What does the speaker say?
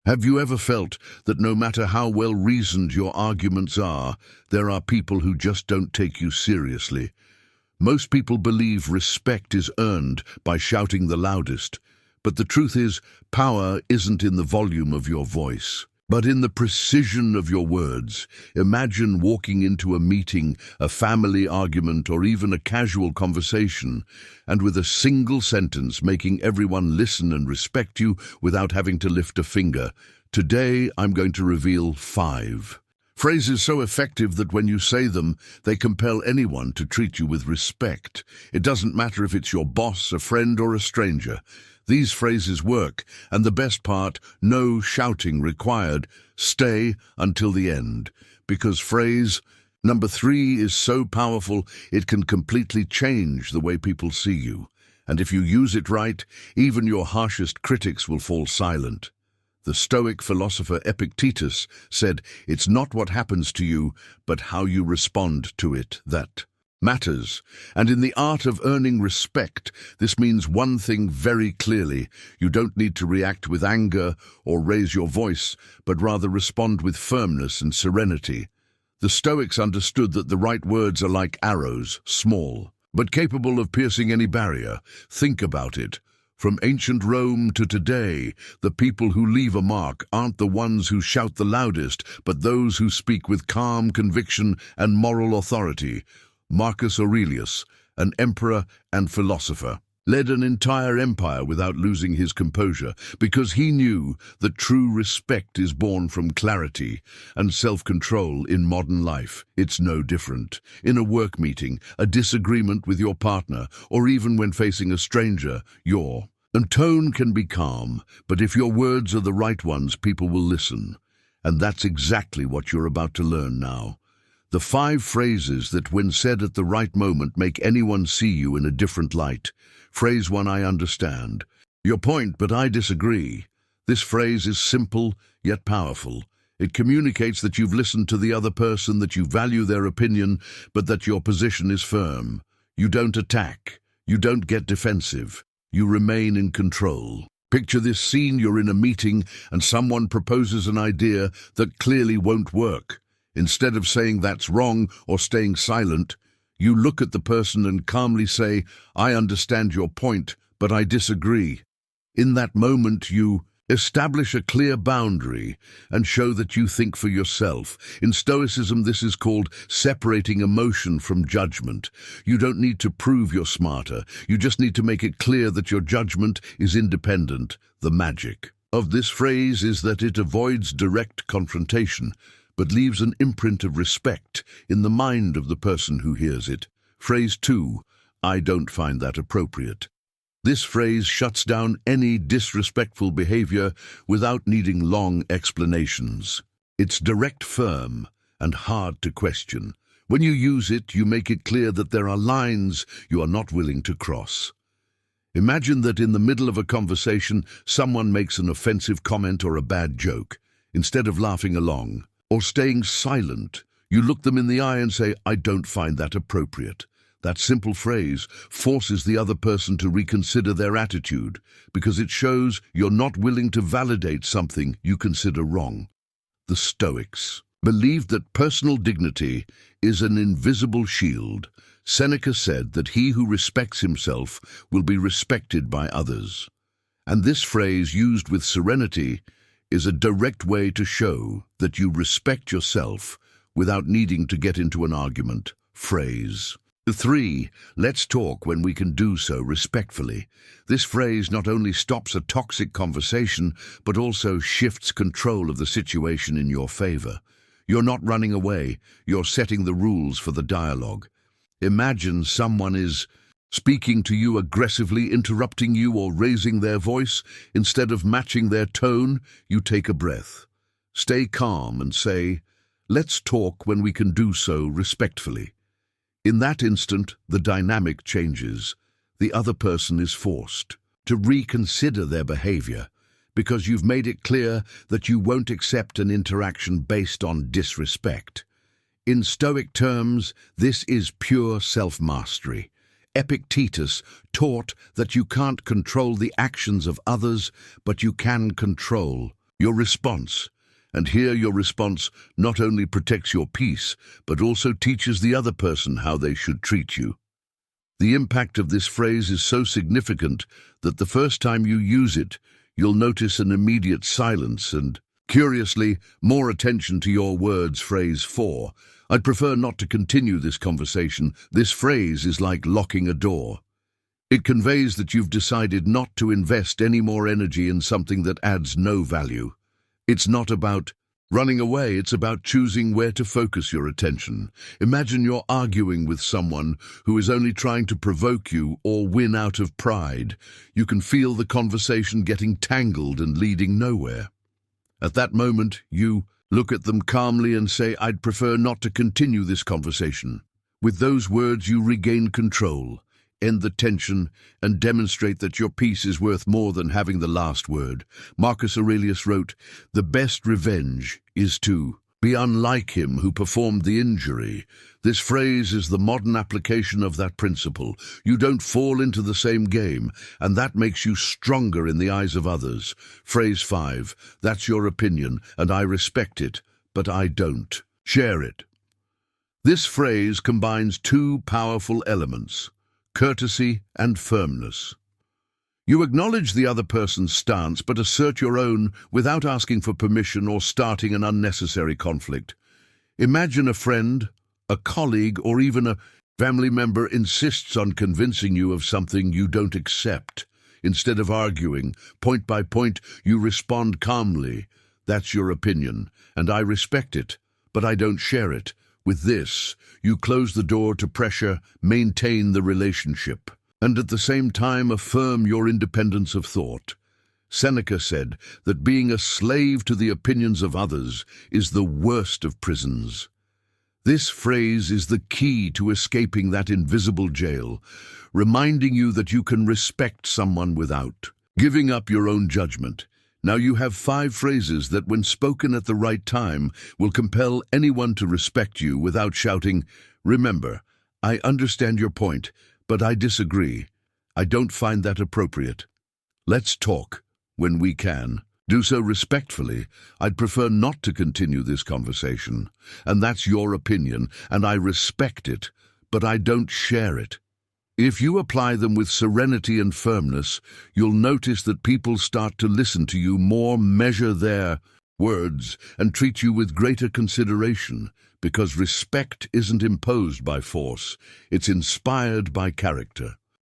Have you ever felt that no matter how well-reasoned your arguments are, there are people who just don't take you seriously? Most people believe respect is earned by shouting the loudest, but the truth is, power isn't in the volume of your voice, but in the precision of your words. Imagine walking into a meeting, a family argument, or even a casual conversation, and with a single sentence making everyone listen and respect you without having to lift a finger. Today, I'm going to reveal 5 phrases so effective that when you say them, they compel anyone to treat you with respect. It doesn't matter if it's your boss, a friend, or a stranger. These phrases work, and the best part, no shouting required. Stay until the end, because phrase number 3 is so powerful it can completely change the way people see you. And if you use it right, even your harshest critics will fall silent. The Stoic philosopher Epictetus said, "It's not what happens to you, but how you respond to it that matters." And in the art of earning respect, this means one thing very clearly. You don't need to react with anger or raise your voice, but rather respond with firmness and serenity. The Stoics understood that the right words are like arrows, small, but capable of piercing any barrier. Think about it. From ancient Rome to today, the people who leave a mark aren't the ones who shout the loudest, but those who speak with calm conviction and moral authority. Marcus Aurelius, an emperor and philosopher, led an entire empire without losing his composure because he knew that true respect is born from clarity and self-control. In modern life, it's no different. In a work meeting, a disagreement with your partner, or even when facing a stranger, your tone can be calm, but if your words are the right ones, people will listen. And that's exactly what you're about to learn now. The 5 phrases that, when said at the right moment, make anyone see you in a different light. Phrase 1, I understand your point, but I disagree. This phrase is simple, yet powerful. It communicates that you've listened to the other person, that you value their opinion, but that your position is firm. You don't attack. You don't get defensive. You remain in control. Picture this scene: you're in a meeting and someone proposes an idea that clearly won't work. Instead of saying that's wrong or staying silent, you look at the person and calmly say, I understand your point, but I disagree. In that moment, you establish a clear boundary and show that you think for yourself. In Stoicism, this is called separating emotion from judgment. You don't need to prove you're smarter. You just need to make it clear that your judgment is independent. The magic of this phrase is that it avoids direct confrontation, but leaves an imprint of respect in the mind of the person who hears it. Phrase 2, I don't find that appropriate. This phrase shuts down any disrespectful behavior without needing long explanations. It's direct, firm, and hard to question. When you use it, you make it clear that there are lines you are not willing to cross. Imagine that in the middle of a conversation, someone makes an offensive comment or a bad joke. Instead of laughing along or staying silent, you look them in the eye and say, I don't find that appropriate. That simple phrase forces the other person to reconsider their attitude because it shows you're not willing to validate something you consider wrong. The Stoics believed that personal dignity is an invisible shield. Seneca said that he who respects himself will be respected by others. And this phrase, used with serenity, is a direct way to show that you respect yourself without needing to get into an argument. Phrase 3, let's talk when we can do so respectfully. This phrase not only stops a toxic conversation, but also shifts control of the situation in your favor. You're not running away, you're setting the rules for the dialogue. Imagine someone is speaking to you aggressively, interrupting you or raising their voice. Instead of matching their tone, you take a breath. Stay calm and say, let's talk when we can do so respectfully. In that instant, the dynamic changes. The other person is forced to reconsider their behavior because you've made it clear that you won't accept an interaction based on disrespect. In Stoic terms, this is pure self-mastery. Epictetus taught that you can't control the actions of others, but you can control your response. And here your response not only protects your peace, but also teaches the other person how they should treat you. The impact of this phrase is so significant that the first time you use it, you'll notice an immediate silence and, curiously, more attention to your words. Phrase 4. I'd prefer not to continue this conversation. This phrase is like locking a door. It conveys that you've decided not to invest any more energy in something that adds no value. It's not about running away, it's about choosing where to focus your attention. Imagine you're arguing with someone who is only trying to provoke you or win out of pride. You can feel the conversation getting tangled and leading nowhere. At that moment, you look at them calmly and say, I'd prefer not to continue this conversation. With those words, you regain control, end the tension, and demonstrate that your peace is worth more than having the last word. Marcus Aurelius wrote, "The best revenge is to be unlike him who performed the injury." This phrase is the modern application of that principle. You don't fall into the same game, and that makes you stronger in the eyes of others. Phrase 5. That's your opinion, and I respect it, but I don't share it. This phrase combines two powerful elements: courtesy and firmness. You acknowledge the other person's stance, but assert your own without asking for permission or starting an unnecessary conflict. Imagine a friend, a colleague, or even a family member insists on convincing you of something you don't accept. Instead of arguing, point by point, you respond calmly. That's your opinion, and I respect it, but I don't share it. With this, you close the door to pressure, maintain the relationship, and at the same time affirm your independence of thought. Seneca said that being a slave to the opinions of others is the worst of prisons. This phrase is the key to escaping that invisible jail, reminding you that you can respect someone without giving up your own judgment. Now you have 5 phrases that, when spoken at the right time, will compel anyone to respect you without shouting, "Remember, I understand your point, but I disagree. I don't find that appropriate. Let's talk when we can." Do so respectfully. I'd prefer not to continue this conversation, and that's your opinion, and I respect it, but I don't share it. If you apply them with serenity and firmness, you'll notice that people start to listen to you more, measure their words, and treat you with greater consideration, because respect isn't imposed by force, it's inspired by character.